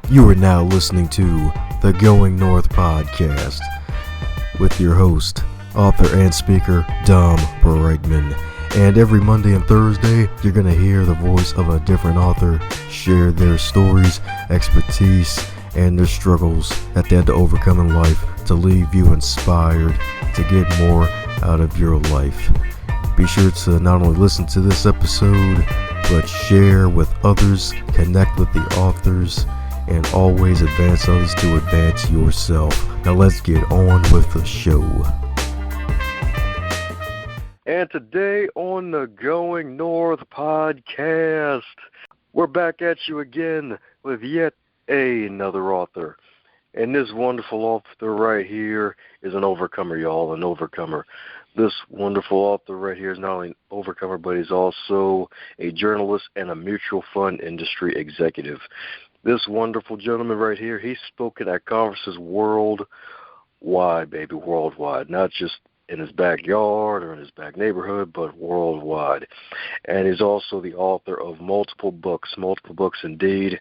You are now listening to the Going North podcast with your host, author and speaker, Dom Brightman. And every Monday and Thursday, you're going to hear the voice of a different author share their stories, expertise, and their struggles that they had to overcome in life to leave you inspired to get more out of your life. Be sure to not only listen to this episode, but share with others, connect with the authors, and always advance others to advance yourself. Now let's get on with the show. And today on the Going North podcast, we're back at you again with yet another author. And this wonderful author right here is an overcomer, y'all, an overcomer. This wonderful author right here is not only an overcomer, but he's also a journalist and a mutual fund industry executive. This wonderful gentleman right here, he's spoken at conferences worldwide, baby, worldwide, not just in his backyard or in his back neighborhood, but worldwide. And he's also the author of multiple books indeed,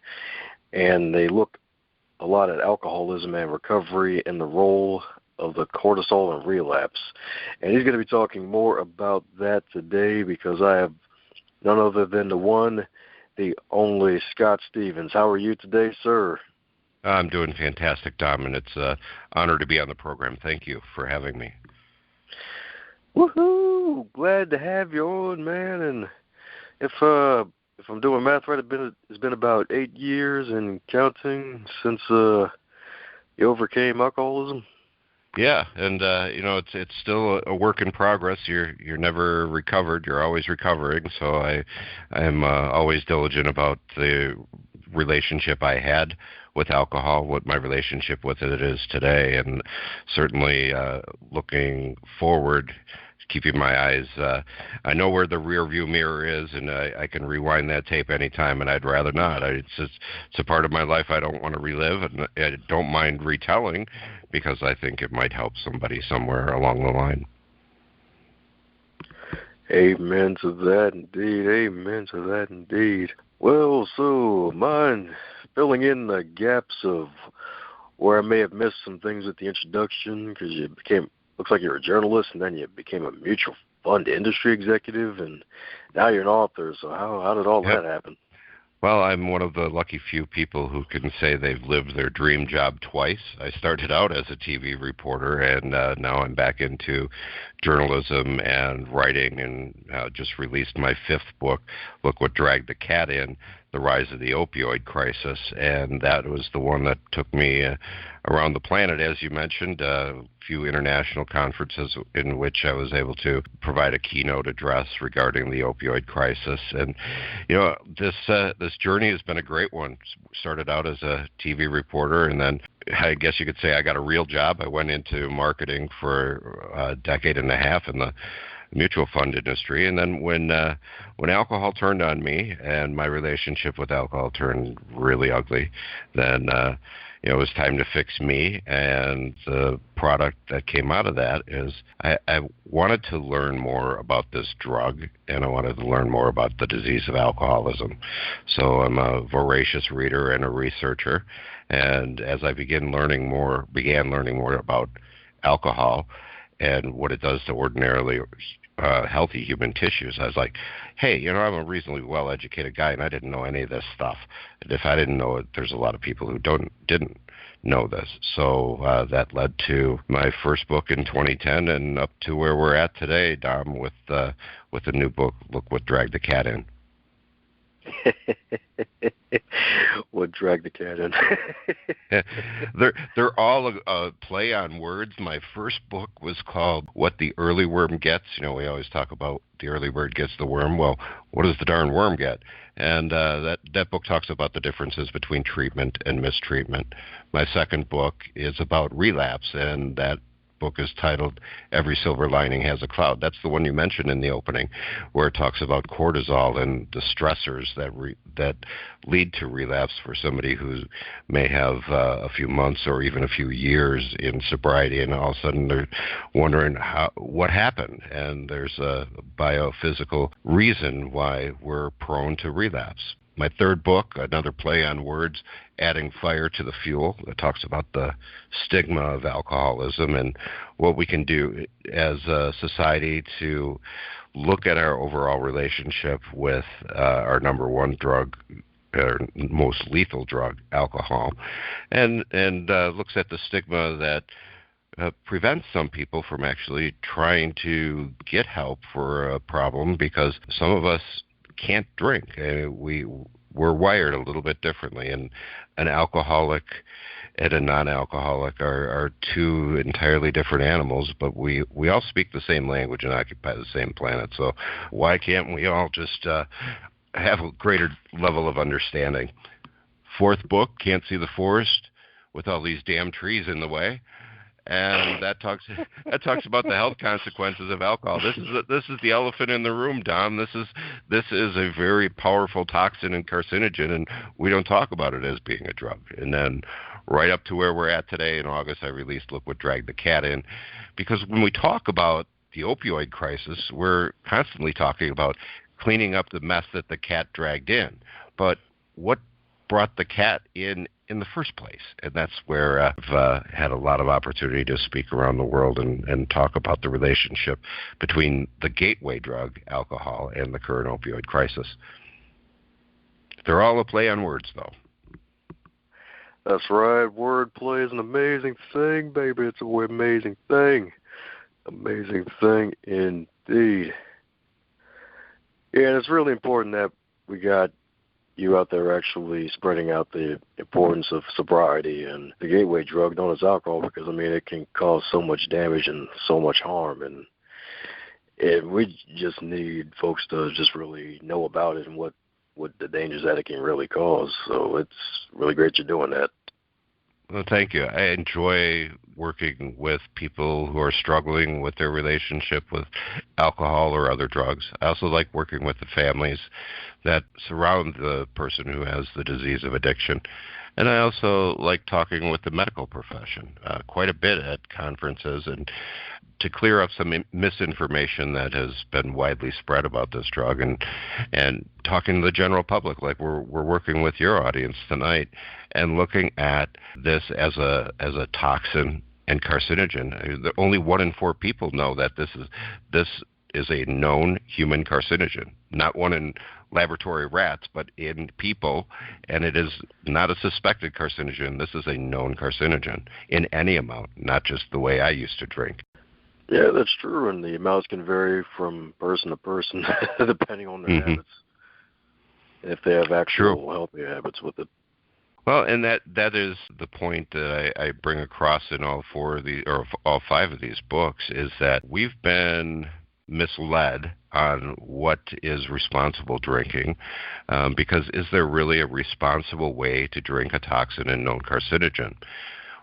and they look a lot at alcoholism and recovery and the role of the cortisol and relapse. And he's going to be talking more about that today because I have none other than the only Scott Stevens. How are you today, sir? I'm doing fantastic, Dom, and it's an honor to be on the program. Thank you for having me. Woohoo! Glad to have you on, man. And if I'm doing math right, it's been about 8 years and counting since you overcame alcoholism. Yeah, and it's still a work in progress. You're never recovered. You're always recovering. So I'm always diligent about the relationship I had with alcohol, what my relationship with it is today, and certainly looking forward, keeping my eyes. I know where the rear view mirror is, and I can rewind that tape anytime, and I'd rather not. It's a part of my life I don't want to relive, and I don't mind retelling because I think it might help somebody somewhere along the line. Amen to that indeed. Amen to that indeed. Well, so mine filling in the gaps of where I may have missed some things with the introduction because looks like you're a journalist, and then you became a mutual fund industry executive, and now you're an author. So how did all that happen? Well, I'm one of the lucky few people who can say they've lived their dream job twice. I started out as a TV reporter, and now I'm back into journalism and writing, and just released my 5th book, Look What Dragged the Cat In, The Rise of the Opioid Crisis, and that was the one that took me around the planet, as you mentioned, a few international conferences in which I was able to provide a keynote address regarding the opioid crisis. And, this journey has been a great one. Started out as a TV reporter, and then I guess you could say I got a real job. I went into marketing for a decade and a half in the mutual fund industry, and then when alcohol turned on me and my relationship with alcohol turned really ugly, then it was time to fix me, and the product that came out of that is I wanted to learn more about this drug, and I wanted to learn more about the disease of alcoholism. So I'm a voracious reader and a researcher, and as I began learning more about alcohol and what it does to ordinarily healthy human tissues, I was like, hey, I'm a reasonably well-educated guy, and I didn't know any of this stuff. And if I didn't know it, there's a lot of people who didn't know this. So that led to my first book in 2010 and up to where we're at today, Dom, with the new book, Look What Dragged the Cat In. What dragged the cat in? They're all a play on words. My first book was called What the Early Worm Gets. We always talk about the early bird gets the worm. Well, what does the darn worm get? And that book talks about the differences between treatment and mistreatment. My second book is about relapse, and that book is titled Every Silver Lining Has a Cloud. That's the one you mentioned in the opening, where it talks about cortisol and the stressors that lead to relapse for somebody who may have a few months or even a few years in sobriety, and all of a sudden they're wondering what happened. And there's a biophysical reason why we're prone to relapse. my third book, another play on words, Adding Fire to the Fuel, that talks about the stigma of alcoholism and what we can do as a society to look at our overall relationship with our number one drug, our most lethal drug, alcohol, and looks at the stigma that prevents some people from actually trying to get help for a problem, because some of us can't drink. We're wired a little bit differently, and an alcoholic and a non-alcoholic are two entirely different animals, but we all speak the same language and occupy the same planet. So why can't we all just have a greater level of understanding? Fourth book, Can't See the Forest with All These Damn Trees in the Way. And that talks about the health consequences of alcohol. This is the elephant in the room, Dom. This is a very powerful toxin and carcinogen, and we don't talk about it as being a drug. And then right up to where we're at today in August, I released Look What Dragged the Cat In, because when we talk about the opioid crisis, we're constantly talking about cleaning up the mess that the cat dragged in. But what brought the cat in the first place? And that's where I've had a lot of opportunity to speak around the world and talk about the relationship between the gateway drug, alcohol, and the current opioid crisis. They're all a play on words, though. That's right. Wordplay is an amazing thing, baby. It's an amazing thing. Amazing thing indeed. Yeah, and it's really important that we got you out there actually spreading out the importance of sobriety and the gateway drug known as alcohol, because, I mean, it can cause so much damage and so much harm, and we just need folks to just really know about it and what the dangers that it can really cause. So it's really great you're doing that. Well, thank you. I enjoy working with people who are struggling with their relationship with alcohol or other drugs. I also like working with the families that surround the person who has the disease of addiction. And I also like talking with the medical profession quite a bit at conferences, and to clear up some misinformation that has been widely spread about this drug, and talking to the general public, like we're working with your audience tonight, and looking at this as a toxin and carcinogen. Only 1 in 4 people know that this is a known human carcinogen, not one in laboratory rats, but in people, and it is not a suspected carcinogen. This is a known carcinogen in any amount, not just the way I used to drink. Yeah, that's true, and the amounts can vary from person to person depending on their habits, if they have actual healthy habits with it. Well, and that is the point that I bring across in all 5 of these books, is that we've been misled on what is responsible drinking, because is there really a responsible way to drink a toxin and known carcinogen?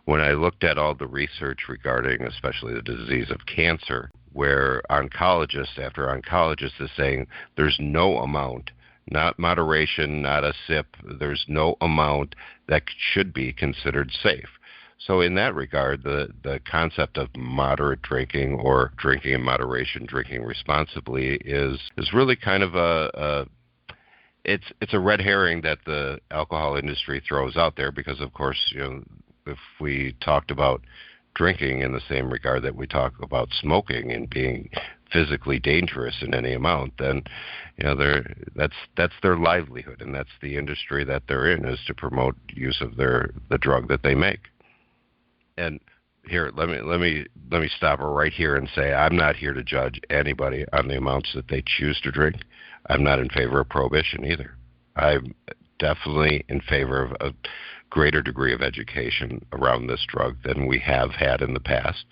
When I looked at all the research regarding especially the disease of cancer, where oncologist after oncologist is saying there's no amount, not moderation, not a sip, there's no amount that should be considered safe. So in that regard, the concept of moderate drinking or drinking in moderation, drinking responsibly is really kind of it's a red herring that the alcohol industry throws out there, because of course, if we talked about drinking in the same regard that we talk about smoking and being physically dangerous in any amount, then that's their livelihood, and that's the industry that they're in, is to promote use of the drug that they make. And here, let me stop right here and say, I'm not here to judge anybody on the amounts that they choose to drink. I'm not in favor of prohibition either. I'm definitely in favor of a greater degree of education around this drug than we have had in the past.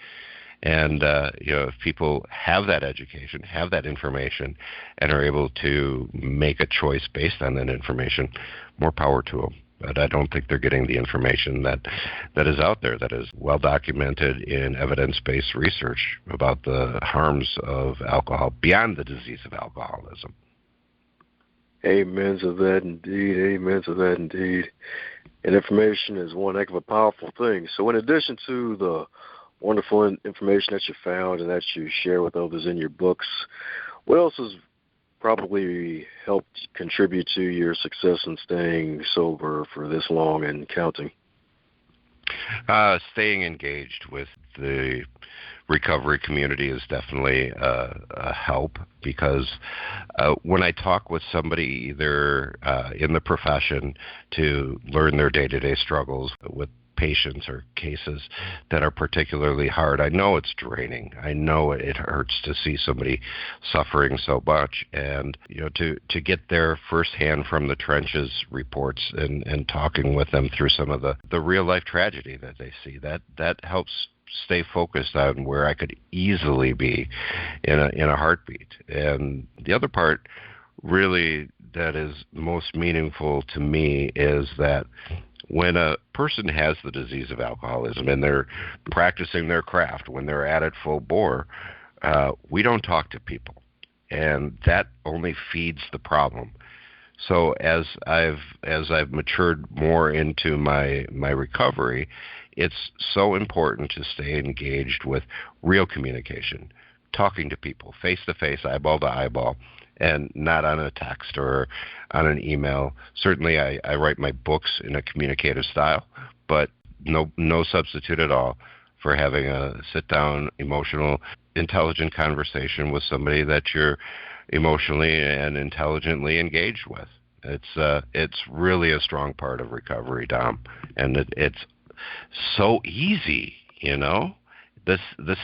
And if people have that education, have that information, and are able to make a choice based on that information, more power to them. But I don't think they're getting the information that is out there, that is well documented in evidence-based research about the harms of alcohol beyond the disease of alcoholism. Amen to that indeed. Amen to that indeed. And information is one heck of a powerful thing. So in addition to the wonderful information that you found and that you share with others in your books, what else is probably helped contribute to your success in staying sober for this long and counting? Staying engaged with the recovery community is definitely a help, because when I talk with somebody either in the profession to learn their day-to-day struggles with patients or cases that are particularly hard, I know it's draining. I know it hurts to see somebody suffering so much, and to get their firsthand from the trenches reports and talking with them through some of the real life tragedy that they see, that helps stay focused on where I could easily be in a heartbeat. And the other part really that is most meaningful to me is that when a person has the disease of alcoholism and they're practicing their craft, when they're at it full bore, we don't talk to people, and that only feeds the problem. So as I've matured more into my recovery, it's so important to stay engaged with real communication, talking to people face to face, eyeball to eyeball, and not on a text or on an email. Certainly I write my books in a communicative style, but no substitute at all for having a sit-down, emotional, intelligent conversation with somebody that you're emotionally and intelligently engaged with. It's really a strong part of recovery, Dom, and it's so easy, This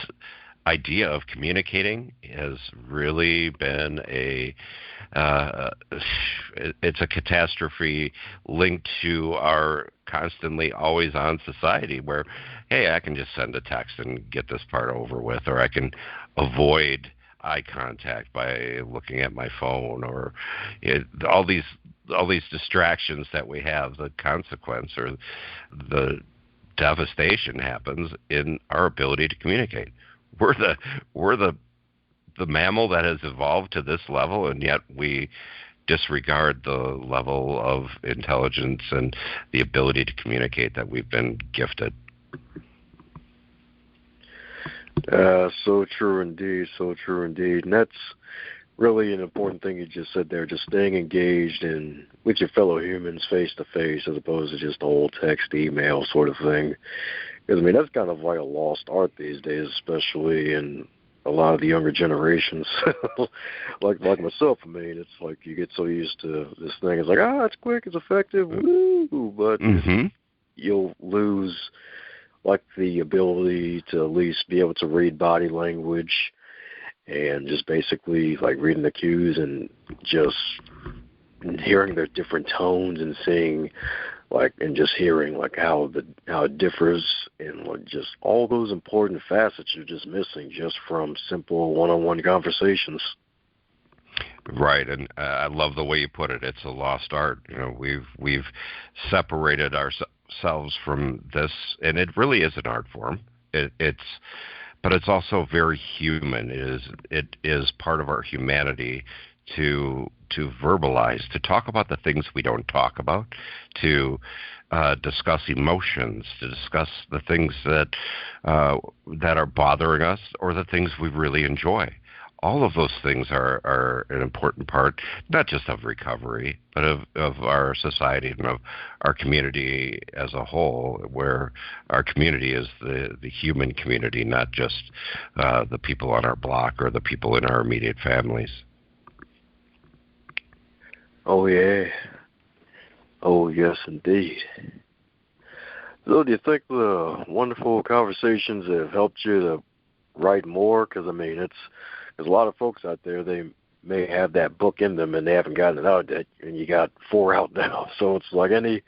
idea of communicating has really been it's a catastrophe linked to our constantly always on society where, hey, I can just send a text and get this part over with, or I can avoid eye contact by looking at my phone, or all these distractions that we have. The consequence or the devastation happens in our ability to communicate. We're the mammal that has evolved to this level, and yet we disregard the level of intelligence and the ability to communicate that we've been gifted. So true indeed, so true indeed. And that's really an important thing you just said there, just staying engaged and with your fellow humans face to face as opposed to just the whole text, email sort of thing. Because, that's kind of like a lost art these days, especially in a lot of the younger generations. like myself, it's like you get so used to this thing. It's like, it's quick, it's effective, woo! But you'll lose like the ability to at least be able to read body language and just basically like reading the cues and just hearing their different tones and seeing and just hearing how it differs, and just all those important facets you're just missing just from simple one-on-one conversations. Right, and I love the way you put it. It's a lost art. We've separated ourselves from this, and it really is an art form. But it's also very human. It is part of our humanity to verbalize, to talk about the things we don't talk about, to discuss emotions, to discuss the things that are bothering us or the things we really enjoy. All of those things are an important part, not just of recovery, but of our society and of our community as a whole, where our community is the human community, not just the people on our block or the people in our immediate families. Oh, yeah. Oh, yes, indeed. So do you think the wonderful conversations have helped you to write more? Because, there's a lot of folks out there, they may have that book in them and they haven't gotten it out yet, and you got 4 out now. So it's like you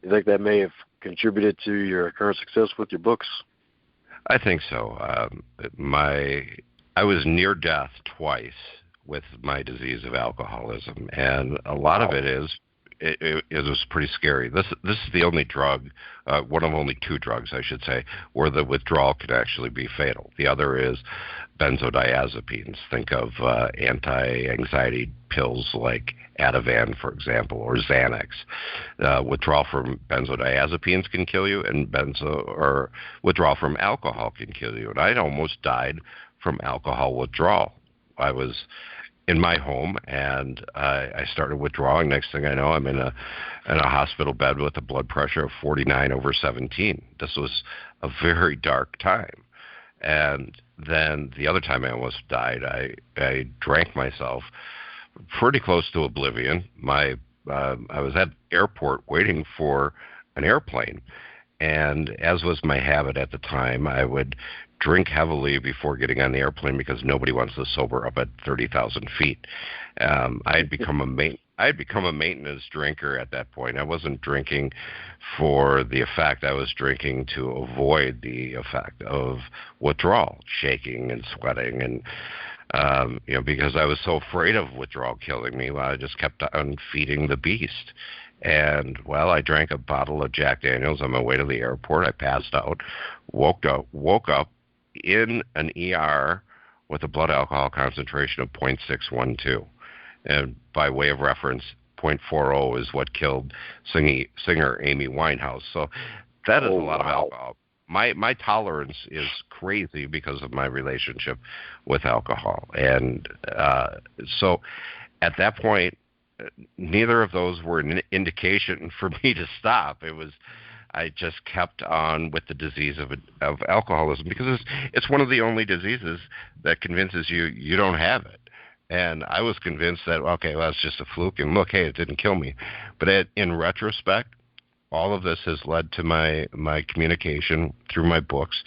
think that may have contributed to your current success with your books? I think so. I was near death twice with my disease of alcoholism, and a lot of it is it was pretty scary. This is the only drug, one of only 2 drugs, I should say, where the withdrawal can actually be fatal. The other is benzodiazepines. Think of anti-anxiety pills like Ativan, for example, or Xanax. Withdrawal from benzodiazepines can kill you, and withdrawal from alcohol can kill you. And I almost died from alcohol withdrawal. I was in my home, and I started withdrawing. Next thing I know, I'm in a hospital bed with a blood pressure of 49/17. This was a very dark time. And then the other time I almost died, I drank myself pretty close to oblivion. I was at the airport waiting for an airplane, and as was my habit at the time, I would drink heavily before getting on the airplane because nobody wants to sober up at 30,000 feet. I had become a maintenance drinker at that point. I wasn't drinking for the effect. I was drinking to avoid the effect of withdrawal, shaking and sweating, and because I was so afraid of withdrawal killing me. Well, I just kept on feeding the beast. And, well, I drank a bottle of Jack Daniels on my way to the airport. I passed out, woke up in an ER with a blood alcohol concentration of 0.612. And by way of reference, 0.40 is what killed singer Amy Winehouse. So that is a lot of alcohol. My tolerance is crazy because of my relationship with alcohol. And so at that point, neither of those were an indication for me to stop. I just kept on with the disease of alcoholism because it's one of the only diseases that convinces you don't have it. And I was convinced that, okay, well, it's just a fluke, and look, hey, it didn't kill me. But in retrospect, all of this has led to my communication through my books,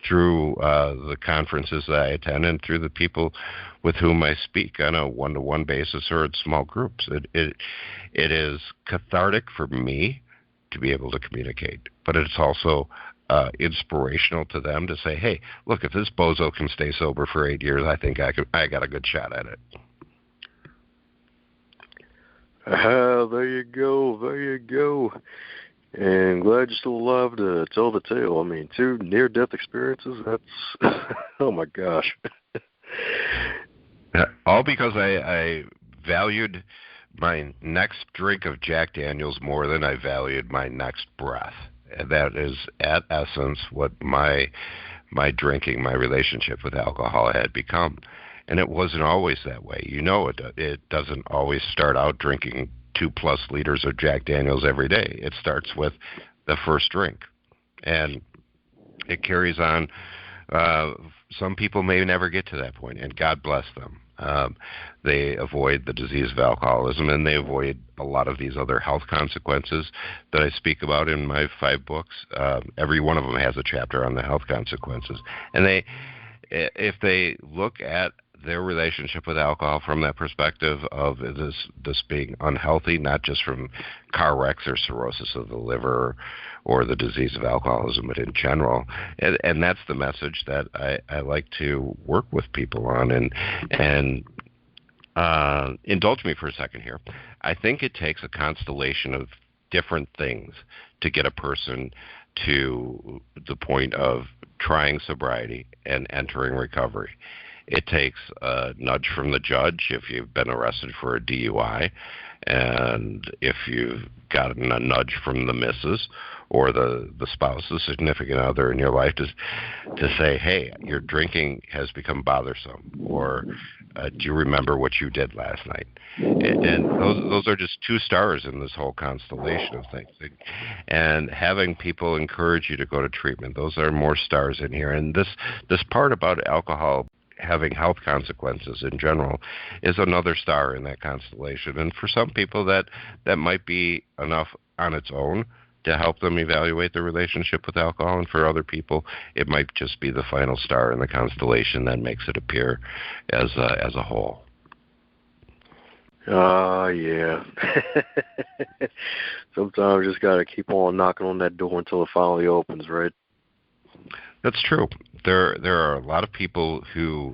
through the conferences that I attend, and through the people with whom I speak on a one-to-one basis or in small groups. It is cathartic for me to be able to communicate, but it's also inspirational to them to say, hey, look, if this bozo can stay sober for 8 years, I think I got a good shot at it. There you go. And glad you're still alive to tell the tale. I mean, 2 near-death experiences, that's, oh my gosh. All because I valued my next drink of Jack Daniels more than I valued my next breath. And that is, at essence, what my drinking, my relationship with alcohol had become. And it wasn't always that way. It doesn't always start out drinking 2+ liters of Jack Daniels every day. It starts with the first drink. And it carries on. Some people may never get to that point, and God bless them. They avoid the disease of alcoholism, and they avoid a lot of these other health consequences that I speak about in my 5 books. Every one of them has a chapter on the health consequences. And if they look at their relationship with alcohol from that perspective of this being unhealthy, not just from car wrecks or cirrhosis of the liver or the disease of alcoholism, but in general. And that's the message that I like to work with people on. And indulge me for a second here. I think it takes a constellation of different things to get a person to the point of trying sobriety and entering recovery. It takes a nudge from the judge if you've been arrested for a DUI, and if you've gotten a nudge from the missus or the spouse, the significant other in your life, to say, hey, your drinking has become bothersome, or do you remember what you did last night? And those are just 2 stars in this whole constellation of things. And having people encourage you to go to treatment, those are more stars in here. And this part about alcohol having health consequences in general is another star in that constellation. And for some people that might be enough on its own to help them evaluate their relationship with alcohol, and for other people it might just be the final star in the constellation that makes it appear as a whole. Yeah. Sometimes you just got to keep on knocking on that door until it finally opens, right? That's true. There are a lot of people who,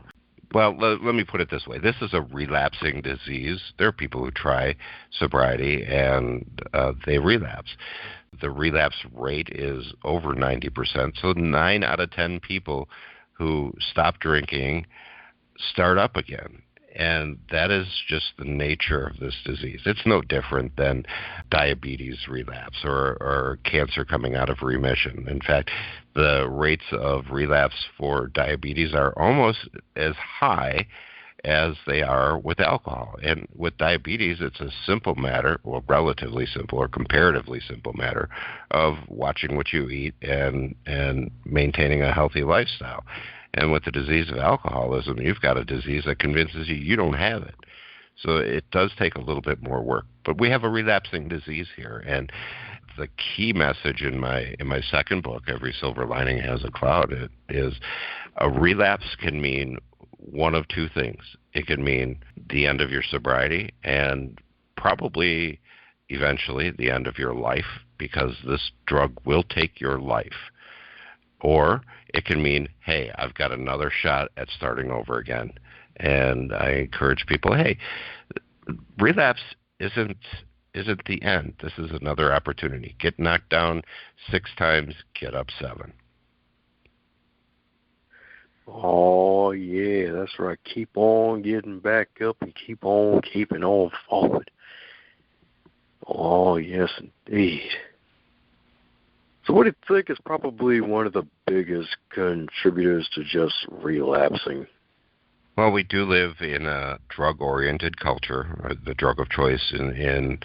well, let me put it this way. This is a relapsing disease. There are people who try sobriety and they relapse. The relapse rate is over 90%. So 9 out of 10 people who stop drinking start up again. And that is just the nature of this disease. It's no different than diabetes relapse or cancer coming out of remission. In fact, the rates of relapse for diabetes are almost as high as they are with alcohol. And with diabetes, it's a simple matter, well, relatively simple or comparatively simple matter of watching what you eat and maintaining a healthy lifestyle. And with the disease of alcoholism, you've got a disease that convinces you you don't have it. So it does take a little bit more work. But we have a relapsing disease here. And the key message in my second book, Every Silver Lining Has a Cloud, is a relapse can mean one of two things. It can mean the end of your sobriety and probably eventually the end of your life, because this drug will take your life. Or it can mean, hey, I've got another shot at starting over again. And I encourage people, hey, relapse isn't the end. This is another opportunity. Get knocked down 6 times, get up 7. Oh, yeah, that's right. Keep on getting back up and keep on keeping on forward. Oh, yes, indeed. So what do you think is probably one of the biggest contributors to just relapsing? Well, we do live in a drug-oriented culture. The drug of choice in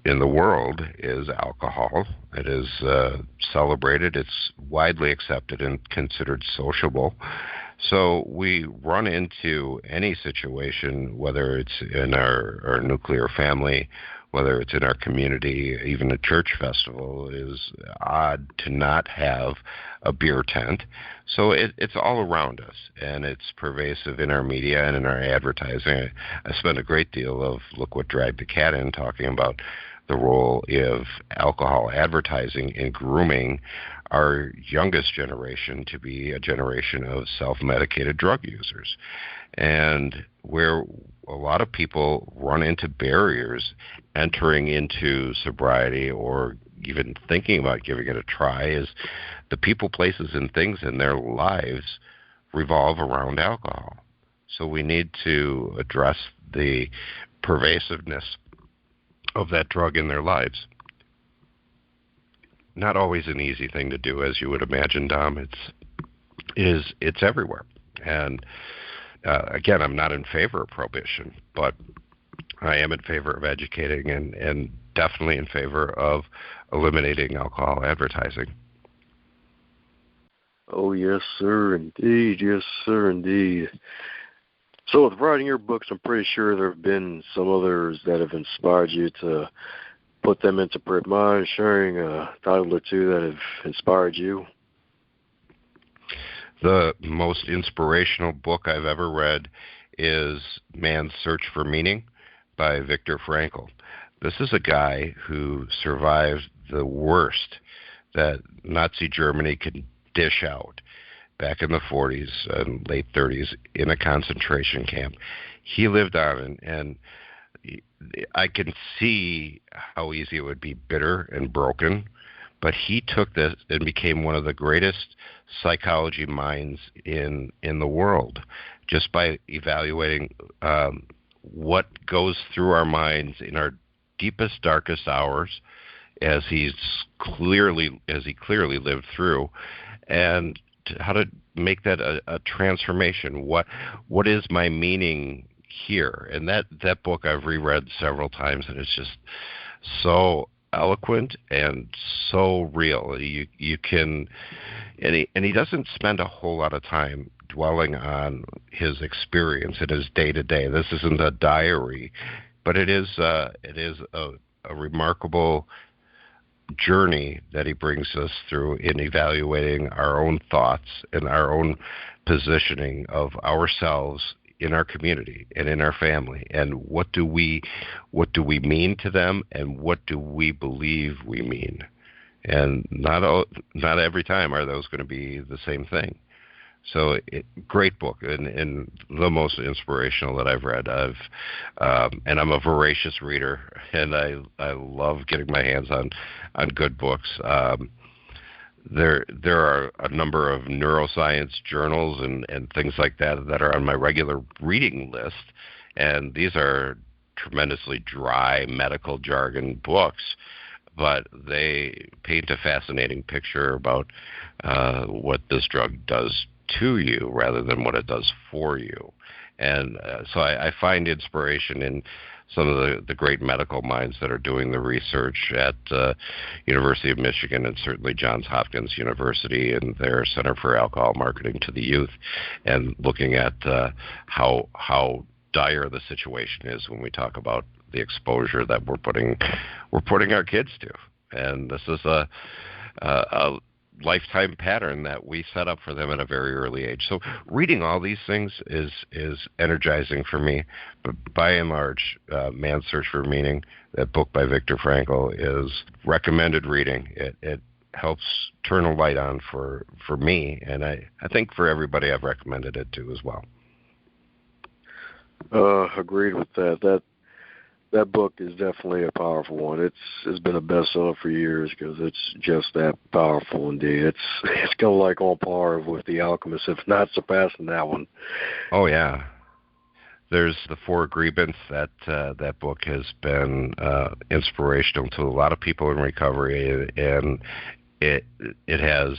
the world is alcohol. It is celebrated. It's widely accepted and considered sociable. So we run into any situation, whether it's in our nuclear family, whether it's in our community, even a church festival, it is odd to not have a beer tent. So it's all around us, and it's pervasive in our media and in our advertising. I spend a great deal of Look What Dragged the Cat In talking about the role of alcohol advertising in grooming our youngest generation to be a generation of self-medicated drug users. And where a lot of people run into barriers entering into sobriety or even thinking about giving it a try is the people, places, and things in their lives revolve around alcohol. So we need to address the pervasiveness of that drug in their lives. Not always an easy thing to do, as you would imagine, Dom. It's everywhere. And again, I'm not in favor of prohibition, but I am in favor of educating and definitely in favor of eliminating alcohol advertising. Oh, yes, sir, indeed. Yes, sir, indeed. So with writing your books, I'm pretty sure there have been some others that have inspired you to put them into print. Mind sharing a title or two that have inspired you? The most inspirational book I've ever read is Man's Search for Meaning by Viktor Frankl. This is a guy who survived the worst that Nazi Germany could dish out back in the 40s and late 30s in a concentration camp. He lived on, and I can see how easy it would be bitter and broken, but he took this and became one of the greatest psychology minds in the world just by evaluating what goes through our minds in our deepest, darkest hours, as he clearly lived through, and how to make that a transformation. What is my meaning here? And that book I've reread several times, and it's just so eloquent and so real. You can, and he doesn't spend a whole lot of time dwelling on his experience in his day to day. This isn't a diary, but it is a remarkable journey that he brings us through in evaluating our own thoughts and our own positioning of ourselves in our community and in our family, and what do we mean to them, and what do we believe we mean. And not every time are those going to be the same thing. So great book, and the most inspirational that I've read. And I'm a voracious reader, and I love getting my hands on good books. There are a number of neuroscience journals and things like that are on my regular reading list, and these are tremendously dry medical jargon books, but they paint a fascinating picture about what this drug does to you rather than what it does for you. And so I find inspiration in some of the great medical minds that are doing the research at University of Michigan and certainly Johns Hopkins University and their Center for Alcohol Marketing to the Youth, and looking at how dire the situation is when we talk about the exposure that we're putting our kids to. And this is a lifetime pattern that we set up for them at a very early age. So reading all these things is energizing for me. But by and large, Man's Search for Meaning, that book by Viktor Frankl, is recommended reading. It helps turn a light on for me, and I think for everybody I've recommended it to as well. Agreed with that. That book is definitely a powerful one. It's been a bestseller for years because it's just that powerful indeed. It's kind of like on par with The Alchemist, if not surpassing that one. Oh yeah, there's the Four Agreements. That book has been inspirational to a lot of people in recovery, and it has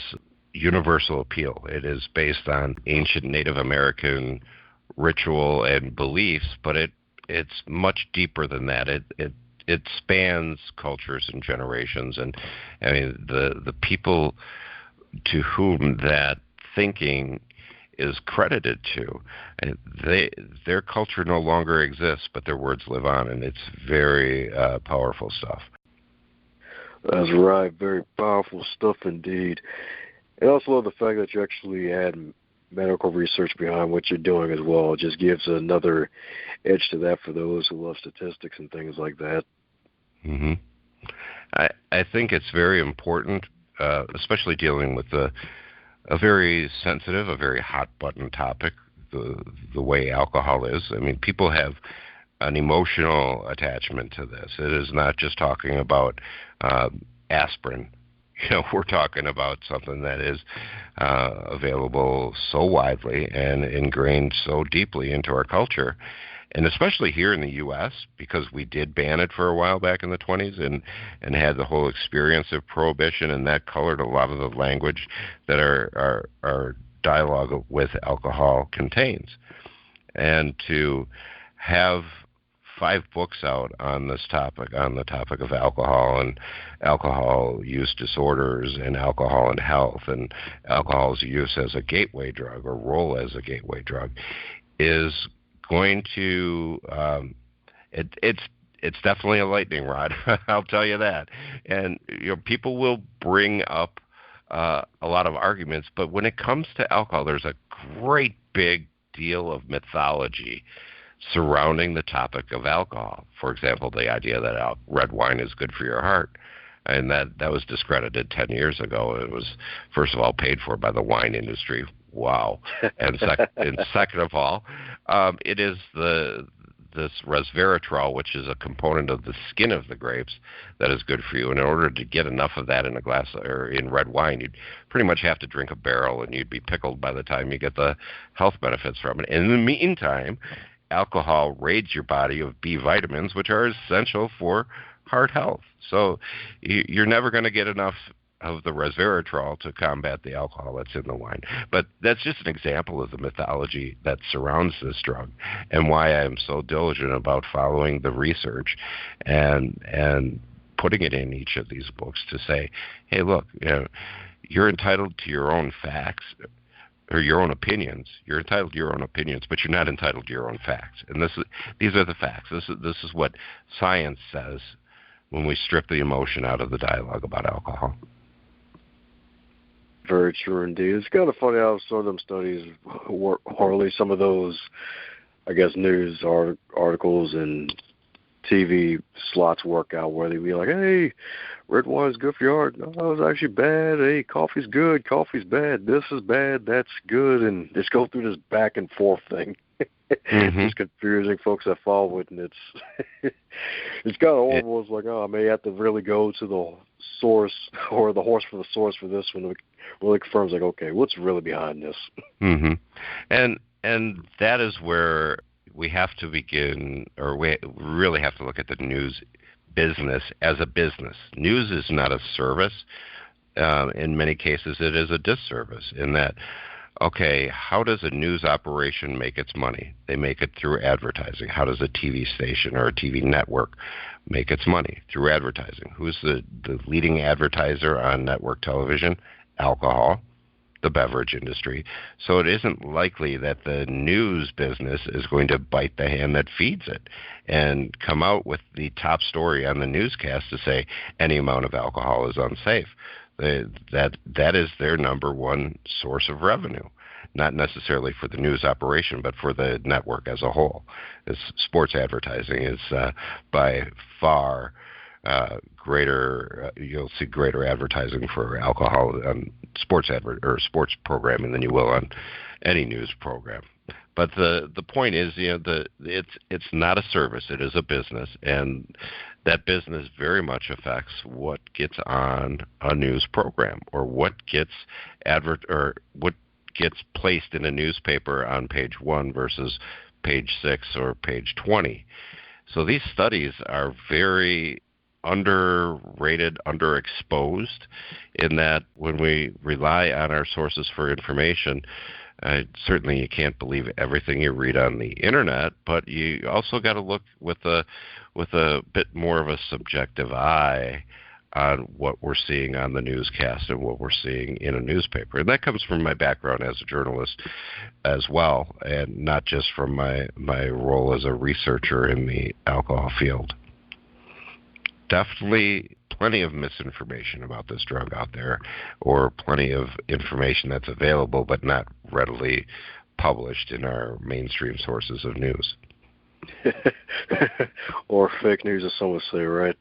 universal appeal. It is based on ancient Native American ritual and beliefs, but it's much deeper than that. It spans cultures and generations, and I mean the people to whom that thinking is credited to, their culture no longer exists, but their words live on, and it's very powerful stuff. That's right, very powerful stuff indeed. And I also love the fact that you actually add medical research behind what you're doing as well. It just gives another edge to that for those who love statistics and things like that. Mm-hmm. I think it's very important, especially dealing with a very sensitive, a very hot-button topic, the way alcohol is. I mean, people have an emotional attachment to this. It is not just talking about aspirin. We're talking about something that is available so widely and ingrained so deeply into our culture, and especially here in the U.S., because we did ban it for a while back in the 20s and had the whole experience of prohibition, and that colored a lot of the language that our dialogue with alcohol contains. And to have 5 books out on this topic, on the topic of alcohol and alcohol use disorders and alcohol and health and alcohol's use as a gateway drug or role as a gateway drug, is going to it's definitely a lightning rod. I'll tell you that. And people will bring up a lot of arguments, but when it comes to alcohol, there's a great big deal of mythology surrounding the topic of alcohol. For example, the idea that red wine is good for your heart, and that was discredited 10 years ago. It was, first of all, paid for by the wine industry. Wow. And second of all, it is this resveratrol, which is a component of the skin of the grapes, that is good for you. And in order to get enough of that in a glass or in red wine, you'd pretty much have to drink a barrel, and you'd be pickled by the time you get the health benefits from it. In the meantime, alcohol raids your body of B vitamins, which are essential for heart health. So you're never going to get enough of the resveratrol to combat the alcohol that's in the wine. But that's just an example of the mythology that surrounds this drug, and why I'm so diligent about following the research and putting it in each of these books to say, hey, look, you're entitled to your own facts, or your own opinions. You're entitled to your own opinions, but you're not entitled to your own facts. And these are the facts. This is what science says when we strip the emotion out of the dialogue about alcohol. Very true indeed. It's kind of funny how some of them studies, or at least some of those, I guess, news articles and TV slots work out, where they be like, hey, red wine's good for your heart. No, it's actually bad. Hey, coffee's good. Coffee's bad. This is bad. That's good. And just go through this back and forth thing. Mm-hmm. It's confusing folks that follow it, and it's kind of almost like, I may have to really go to the source or the horse for the source for this one to really confirms, like, okay, what's really behind this? Mm-hmm. And that is where we have to begin, or we really have to look at the news business as a business. News is not a service. In many cases, it is a disservice, in that Okay, how does a news operation make its money? They make it through advertising. How does a TV station or a TV network make its money? Through advertising. Who's the leading advertiser on network television? Alcohol, the beverage industry. So it isn't likely that the news business is going to bite the hand that feeds it and come out with the top story on the newscast to say any amount of alcohol is unsafe. That is their number one source of revenue, not necessarily for the news operation, but for the network as a whole. Sports advertising is by far greater. You'll see greater advertising for alcohol on sports programming than you will on any news program. But the point is, it's not a service; it is a business, and that business very much affects what gets on a news program or what gets what gets placed in a newspaper on page 1 versus page 6 or page 20. So these studies are very underrated, underexposed, in that when we rely on our sources for information, certainly you can't believe everything you read on the internet, but you also got to look with a bit more of a subjective eye on what we're seeing on the newscast and what we're seeing in a newspaper. And that comes from my background as a journalist as well, and not just from my role as a researcher in the alcohol field. Definitely plenty of misinformation about this drug out there, or plenty of information that's available but not readily published in our mainstream sources of news. Or fake news, as some would say, right?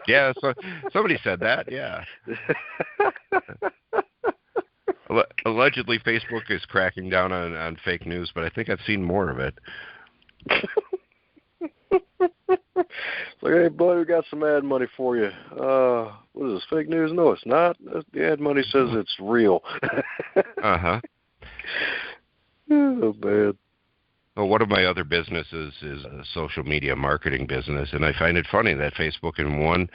Yeah, so somebody said that, yeah. Allegedly, Facebook is cracking down on fake news, but I think I've seen more of it. It's like, hey, buddy, we got some ad money for you. What is this, fake news? No, it's not. The ad money says it's real. Uh-huh. Oh, man. Well, one of my other businesses is a social media marketing business, and I find it funny that Facebook in one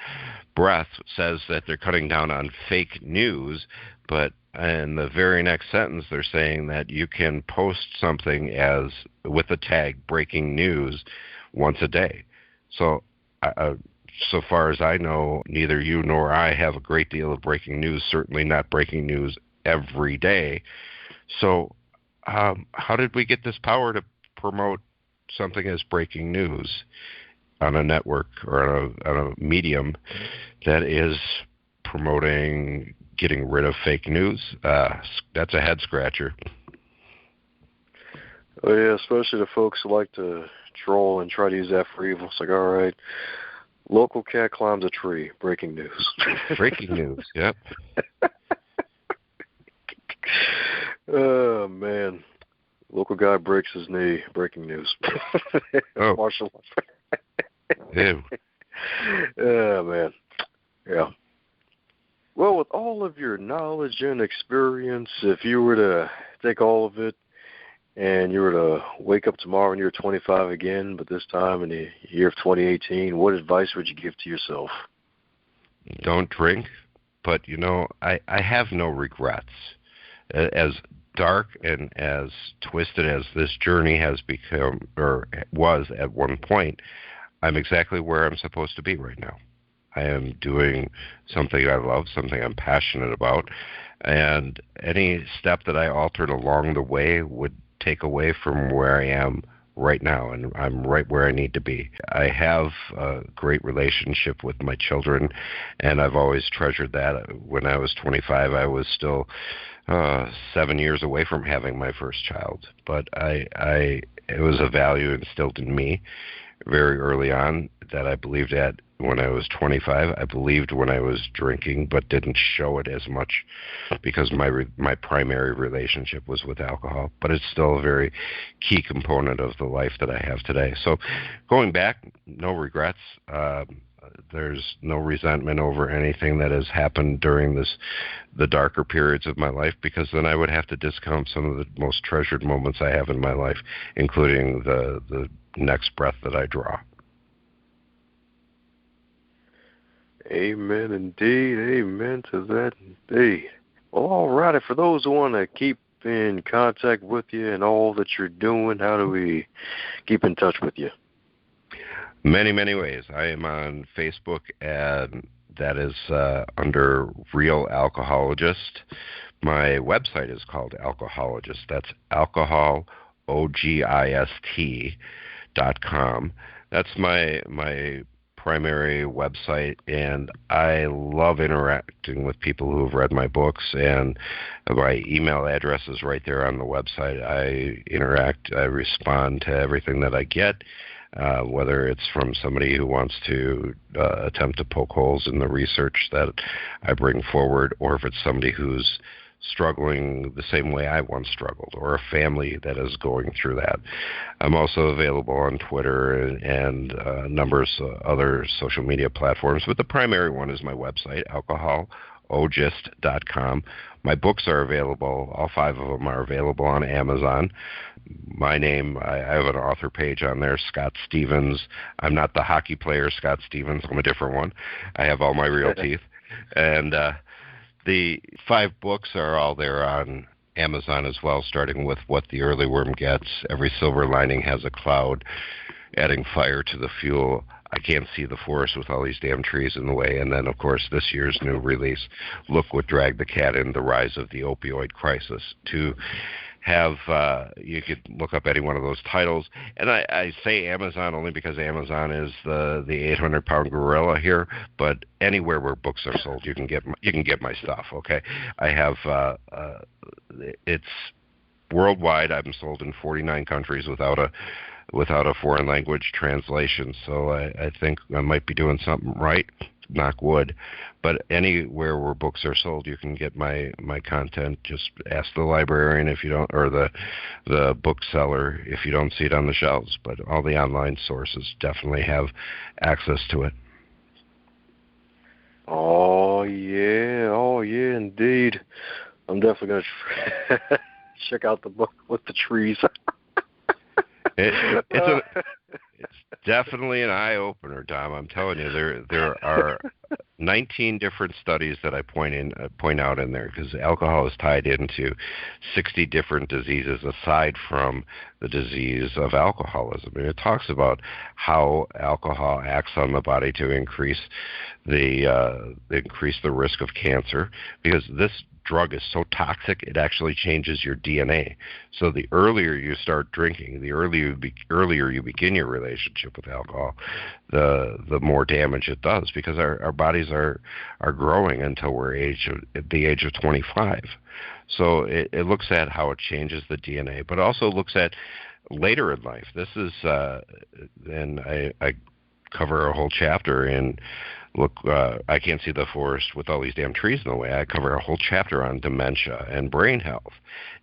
breath says that they're cutting down on fake news, but in the very next sentence they're saying that you can post something as with the tag breaking news once a day. So so far as I know, neither you nor I have a great deal of breaking news, certainly not breaking news every day. So how did we get this power to promote something as breaking news on a network or on a medium that is promoting getting rid of fake news? That's a head scratcher. Oh, yeah, especially the folks who like to troll and try to use that for evil. It's like, all right, local cat climbs a tree, breaking news. Breaking news, yep. Oh, man. Local guy breaks his knee, breaking news. Oh. Martial law. Ew. Oh, man. Yeah. Well, with all of your knowledge and experience, if you were to take all of it and you were to wake up tomorrow and you're 25 again, but this time in the year of 2018, what advice would you give to yourself? Don't drink, but, I have no regrets. As dark and as twisted as this journey has become, or was at one point, I'm exactly where I'm supposed to be right now. I am doing something I love, something I'm passionate about, and any step that I altered along the way would take away from where I am right now, and I'm right where I need to be. I have a great relationship with my children, and I've always treasured that. When I was 25, I was still 7 years away from having my first child, but it was a value instilled in me very early on that I believed at when I was 25. I believed when I was drinking, but didn't show it as much because my primary relationship was with alcohol. But it's still a very key component of the life that I have today. So going back, no regrets. There's no resentment over anything that has happened during the darker periods of my life, because then I would have to discount some of the most treasured moments I have in my life, including the next breath that I draw. Amen indeed. Amen to that indeed. Well, all righty. For those who want to keep in contact with you and all that you're doing? How do we keep in touch with you? Many, many ways. I am on Facebook, and that is under Real Alcohologist. My website is called Alcohologist. That's alcohologist.com. That's my primary website, and I love interacting with people who have read my books, and my email address is right there on the website. I interact, I respond to everything that I get, whether it's from somebody who wants to attempt to poke holes in the research that I bring forward, or if it's somebody who's struggling the same way I once struggled, or a family that is going through that. I'm also available on Twitter and numbers of other social media platforms, but the primary one is my website, alcohologist.com. My books are available, all 5 of them are available on Amazon. My name, I have an author page on there, Scott Stevens. I'm not the hockey player Scott Stevens, I'm a different one. I have all my real teeth. And the 5 books are all there on Amazon as well, starting with What the Early Worm Gets, Every Silver Lining Has a Cloud, Adding Fire to the Fuel, I Can't See the Forest with All These Damn Trees in the Way, and then, of course, this year's new release, Look What Dragged the Cat In, The Rise of the Opioid Crisis. To have, you could look up any one of those titles, and I say Amazon only because Amazon is the 800-pound gorilla here, but anywhere where books are sold, you can get my stuff. Okay, I have it's worldwide. I'm sold in 49 countries without a foreign language translation, so I think I might be doing something right. Knock wood. But anywhere where books are sold, you can get my content. Just ask the librarian if you don't, or the bookseller if you don't see it on the shelves. But all the online sources definitely have access to it. Oh yeah, indeed. I'm definitely gonna check out the book with the trees. It's definitely an eye-opener, Tom. I'm telling you, there are 19 different studies that I point out in there, because alcohol is tied into 60 different diseases aside from the disease of alcoholism. And it talks about how alcohol acts on the body to increase the risk of cancer, because this drug is so toxic it actually changes your DNA. So the earlier you start drinking, the earlier you begin your relationship with alcohol, the more damage it does, because our bodies are growing until we're at the age of 25. So it looks at how it changes the DNA, but also looks at later in life. This is and I cover a whole chapter in I Can't See the Forest with All These Damn Trees in the Way. I cover a whole chapter on dementia and brain health.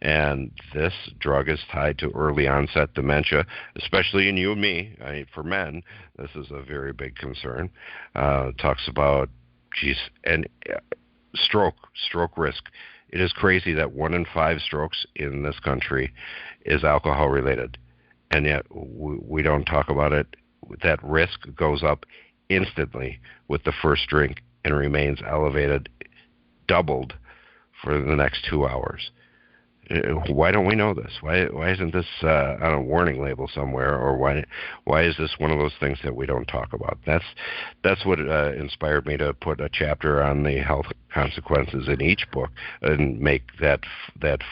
And this drug is tied to early onset dementia, especially in you and me. For men, this is a very big concern. Talks about, stroke risk. It is crazy that 1 in 5 strokes in this country is alcohol related. And yet we don't talk about it. That risk goes up instantly with the first drink and remains elevated, doubled for the next 2 hours. Why don't we know this? Why isn't this on a warning label somewhere? Or why is this one of those things that we don't talk about? That's what inspired me to put a chapter on the health consequences in each book, and make that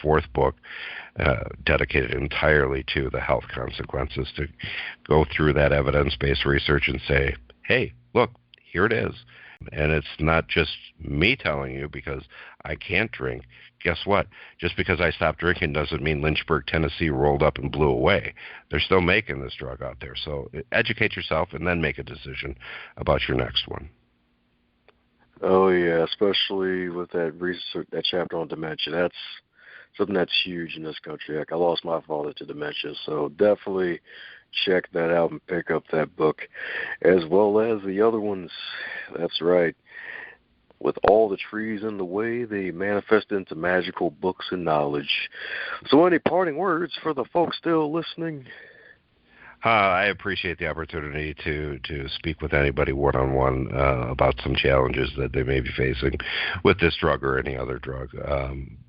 4th book dedicated entirely to the health consequences, to go through that evidence-based research and say, hey, look, here it is. And it's not just me telling you because I can't drink. Guess what? Just because I stopped drinking doesn't mean Lynchburg, Tennessee rolled up and blew away. They're still making this drug out there. So educate yourself and then make a decision about your next one. Oh yeah, especially with that research, that chapter on dementia. That's something that's huge in this country. Heck, I lost my father to dementia, so definitely check that out and pick up that book, as well as the other ones. That's right. With all the trees in the way, they manifest into magical books and knowledge. So any parting words for the folks still listening? I appreciate the opportunity to speak with anybody one-on-one about some challenges that they may be facing with this drug or any other drug.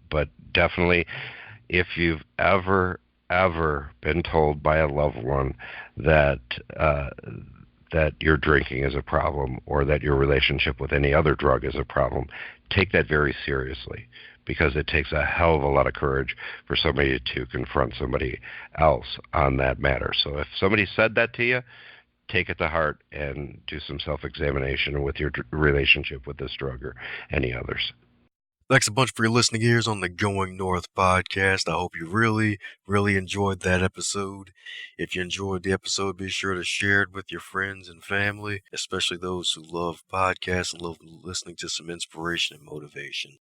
But definitely, if you've ever been told by a loved one that that your drinking is a problem or that your relationship with any other drug is a problem, take that very seriously, because it takes a hell of a lot of courage for somebody to confront somebody else on that matter. So if somebody said that to you, take it to heart and do some self-examination with your relationship with this drug or any others. Thanks a bunch for your listening ears on the Going North podcast. I hope you really, really enjoyed that episode. If you enjoyed the episode, be sure to share it with your friends and family, especially those who love podcasts and love listening to some inspiration and motivation.